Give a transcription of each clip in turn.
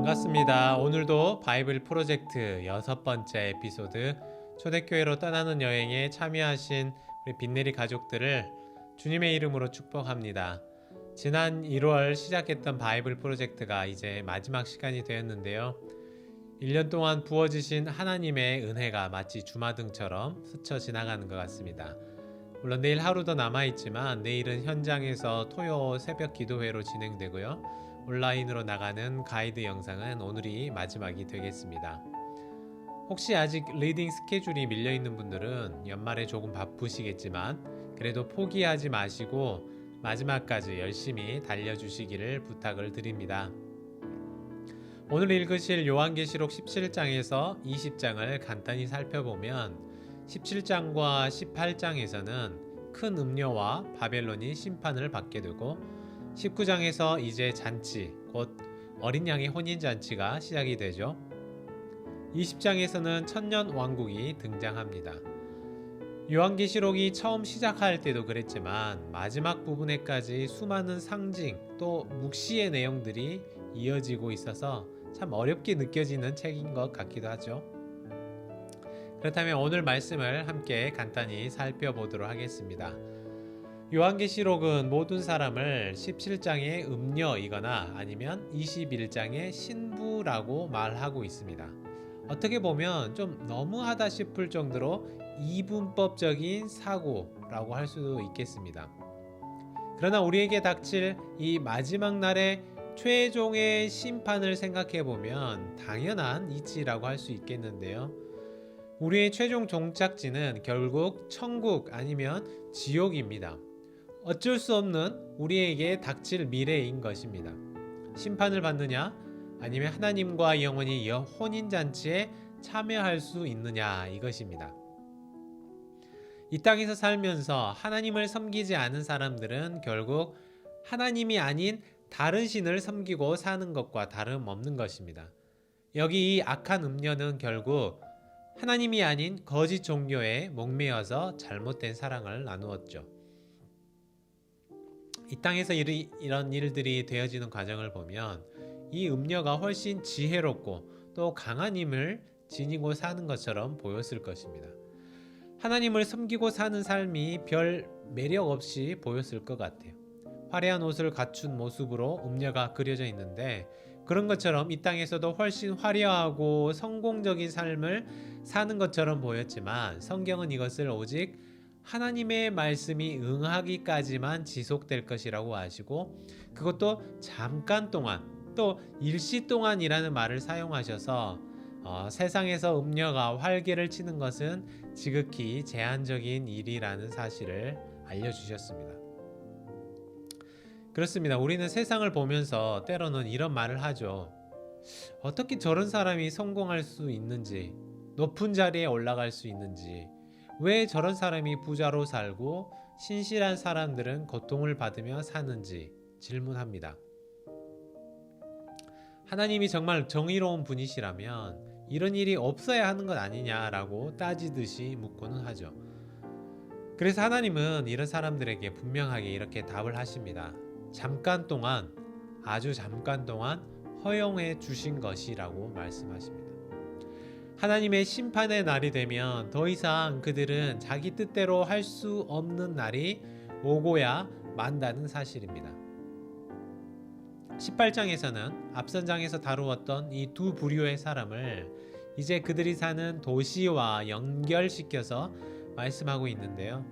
반갑습니다. 오늘도 바이블 프로젝트 6번째 에피소드 초대교회로 떠나는 여행에 참여하신 우리 빈내리 가족들을 주님의 이름으로 축복합니다. 지난 1월 시작했던 바이블 프로젝트가 이제 마지막 시간이 되었는데요. 1년 동안 부어주신 하나님의 은혜가 마치 주마등처럼 스쳐 지나가는 것 같습니다. 물론 내일 하루 더 남아있지만 내일은 현장에서 토요 새벽 기도회로 진행되고요. 온라인으로 나가는 가이드 영상은 오늘이 마지막이 되겠습니다. 혹시 아직 리딩 스케줄이 밀려있는 분들은 연말에 조금 바쁘시겠지만 그래도 포기하지 마시고 마지막까지 열심히 달려주시기를 부탁을 드립니다. 오늘 읽으실 요한계시록 17장에서 20장을 간단히 살펴보면 17장과 18장에서는 큰 음녀와 바벨론이 심판을 받게 되고 19장에서 이제 잔치, 곧 어린 양의 혼인잔치가 시작이 되죠. 20장에서는 천년 왕국이 등장합니다. 요한계시록이 처음 시작할 때도 그랬지만 마지막 부분에까지 수많은 상징 또 묵시의 내용들이 이어지고 있어서 참 어렵게 느껴지는 책인 것 같기도 하죠. 그렇다면 오늘 말씀을 함께 간단히 살펴보도록 하겠습니다. 요한계시록은 모든 사람을 17장의 음녀이거나 아니면 21장의 신부라고 말하고 있습니다. 어떻게 보면 좀 너무하다 싶을 정도로 이분법적인 사고라고 할 수도 있겠습니다. 그러나 우리에게 닥칠 이 마지막 날의 최종의 심판을 생각해 보면 당연한 이치라고 할 수 있겠는데요. 우리의 최종 종착지는 결국 천국 아니면 지옥입니다. 어쩔 수 없는 우리에게 닥칠 미래인 것입니다. 심판을 받느냐 아니면 하나님과 영원히 혼인잔치에 참여할 수 있느냐 이것입니다. 이 땅에서 살면서 하나님을 섬기지 않은 사람들은 결국 하나님이 아닌 다른 신을 섬기고 사는 것과 다름없는 것입니다. 여기 이 악한 음녀는 결국 하나님이 아닌 거짓 종교에 목매어서 잘못된 사랑을 나누었죠. 이 땅에서 이런 일들이 되어지는 과정을 보면 이 음녀가 훨씬 지혜롭고 또 강한 힘을 지니고 사는 것처럼 보였을 것입니다. 하나님을 섬기고 사는 삶이 별 매력 없이 보였을 것 같아요. 화려한 옷을 갖춘 모습으로 음녀가 그려져 있는데 그런 것처럼 이 땅에서도 훨씬 화려하고 성공적인 삶을 사는 것처럼 보였지만 성경은 이것을 오직 하나님의 말씀이 응하기까지만 지속될 것이라고 하시고 그것도 잠깐 동안 또 일시 동안이라는 말을 사용하셔서 세상에서 음녀가 활개를 치는 것은 지극히 제한적인 일이라는 사실을 알려주셨습니다. 그렇습니다. 우리는 세상을 보면서 때로는 이런 말을 하죠. 어떻게 저런 사람이 성공할 수 있는지, 높은 자리에 올라갈 수 있는지, 왜 저런 사람이 부자로 살고 신실한 사람들은 고통을 받으며 사는지 질문합니다. 하나님이 정말 정의로운 분이시라면 이런 일이 없어야 하는 것 아니냐라고 따지듯이 묻고는 하죠. 그래서 하나님은 이런 사람들에게 분명하게 이렇게 답을 하십니다. 잠깐 동안, 아주 잠깐 동안 허용해 주신 것이라고 말씀하십니다. 하나님의 심판의 날이 되면 더 이상 그들은 자기 뜻대로 할 수 없는 날이 오고야 만다는 사실입니다. 18장에서는 앞선 장에서 다루었던 이 두 부류의 사람을 이제 그들이 사는 도시와 연결시켜서 말씀하고 있는데요.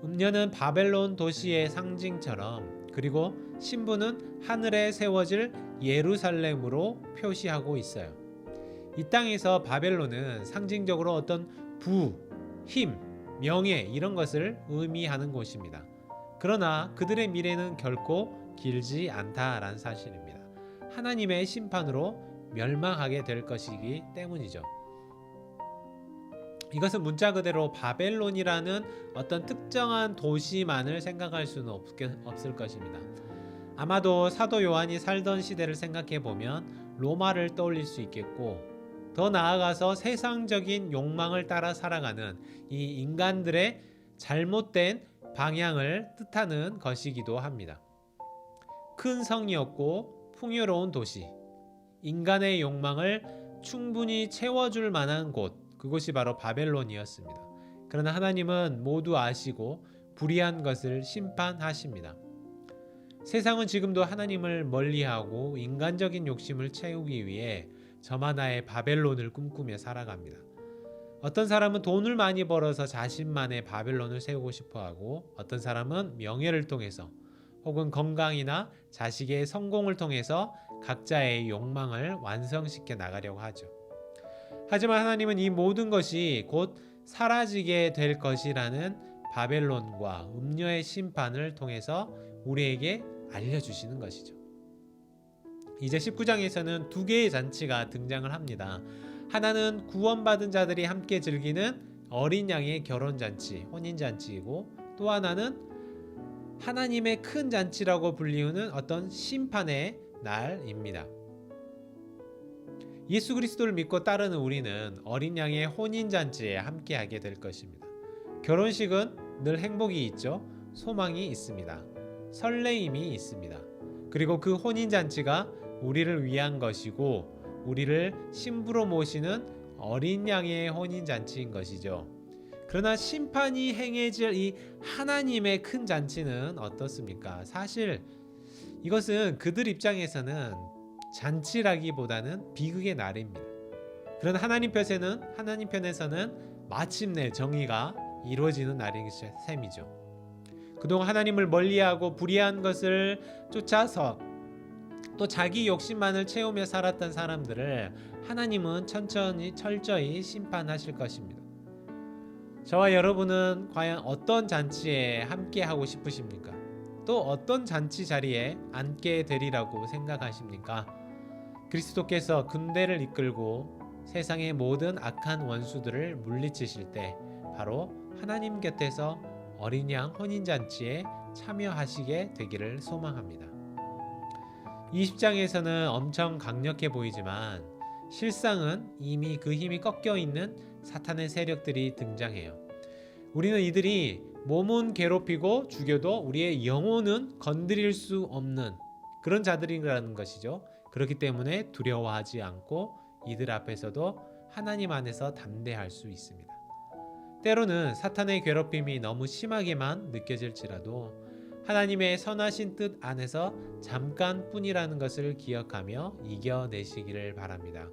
음녀는 바벨론 도시의 상징처럼 그리고 신부는 하늘에 세워질 예루살렘으로 표시하고 있어요. 이 땅에서 바벨론은 상징적으로 어떤 부, 힘, 명예 이런 것을 의미하는 곳입니다. 그러나 그들의 미래는 결코 길지 않다라는 사실입니다. 하나님의 심판으로 멸망하게 될 것이기 때문이죠. 이것은 문자 그대로 바벨론이라는 어떤 특정한 도시만을 생각할 수는 없을 것입니다. 아마도 사도 요한이 살던 시대를 생각해 보면 로마를 떠올릴 수 있겠고 더 나아가서 세상적인 욕망을 따라 살아가는 이 인간들의 잘못된 방향을 뜻하는 것이기도 합니다. 큰 성이었고 풍요로운 도시, 인간의 욕망을 충분히 채워줄 만한 곳, 그곳이 바로 바벨론이었습니다. 그러나 하나님은 모두 아시고 불의한 것을 심판하십니다. 세상은 지금도 하나님을 멀리하고 인간적인 욕심을 채우기 위해 저마다의 바벨론을 꿈꾸며 살아갑니다. 어떤 사람은 돈을 많이 벌어서 자신만의 바벨론을 세우고 싶어하고, 어떤 사람은 명예를 통해서 혹은 건강이나 자식의 성공을 통해서 각자의 욕망을 완성시켜 나가려고 하죠. 하지만 하나님은 이 모든 것이 곧 사라지게 될 것이라는 바벨론과 음녀의 심판을 통해서 우리에게 알려주시는 것이죠. 이제 19장에서는 두 개의 잔치가 등장을 합니다. 하나는 구원받은 자들이 함께 즐기는 어린 양의 결혼잔치, 혼인잔치이고, 또 하나는 하나님의 큰 잔치라고 불리우는 어떤 심판의 날입니다. 예수 그리스도를 믿고 따르는 우리는 어린 양의 혼인잔치에 함께하게 될 것입니다. 결혼식은 늘 행복이 있죠. 소망이 있습니다. 설레임이 있습니다. 그리고 그 혼인잔치가 우리를 위한 것이고, 우리를 신부로 모시는 어린 양의 혼인잔치인 것이죠. 그러나 심판이 행해질 이 하나님의 큰 잔치는 어떻습니까? 사실 이것은 그들 입장에서는 잔치라기보다는 비극의 날입니다. 그러나 하나님 편에서는 마침내 정의가 이루어지는 날인 셈이죠. 그동안 하나님을 멀리하고 불의한 것을 쫓아서 또 자기 욕심만을 채우며 살았던 사람들을 하나님은 철저히 심판하실 것입니다. 저와 여러분은 과연 어떤 잔치에 함께 하고 싶으십니까? 또 어떤 잔치 자리에 앉게 되리라고 생각하십니까? 그리스도께서 군대를 이끌고 세상의 모든 악한 원수들을 물리치실 때 바로 하나님 곁에서 어린 양 혼인잔치에 참여하시게 되기를 소망합니다. 20장에서는 엄청 강력해 보이지만 실상은 이미 그 힘이 꺾여 있는 사탄의 세력들이 등장해요. 우리는 이들이 몸은 괴롭히고 죽여도 우리의 영혼은 건드릴 수 없는 그런 자들이라는 것이죠. 그렇기 때문에 두려워하지 않고 이들 앞에서도 하나님 안에서 담대할 수 있습니다. 때로는 사탄의 괴롭힘이 너무 심하게만 느껴질지라도 하나님의 선하신 뜻 안에서 잠깐뿐이라는 것을 기억하며 이겨내시기를 바랍니다.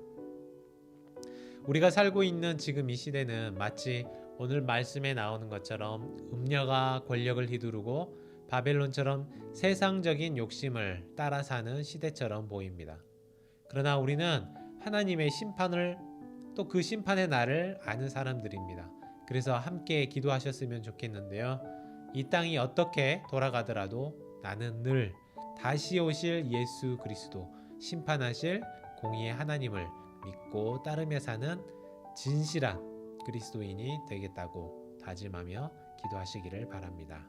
우리가 살고 있는 지금 이 시대는 마치 오늘 말씀에 나오는 것처럼 음녀가 권력을 휘두르고 바벨론처럼 세상적인 욕심을 따라 사는 시대처럼 보입니다. 그러나 우리는 하나님의 심판을 또 그 심판의 날을 아는 사람들입니다. 그래서 함께 기도하셨으면 좋겠는데요. 이 땅이 어떻게 돌아가더라도 나는 늘 다시 오실 예수 그리스도, 심판하실 공의의 하나님을 믿고 따르며 사는 진실한 그리스도인이 되겠다고 다짐하며 기도하시기를 바랍니다.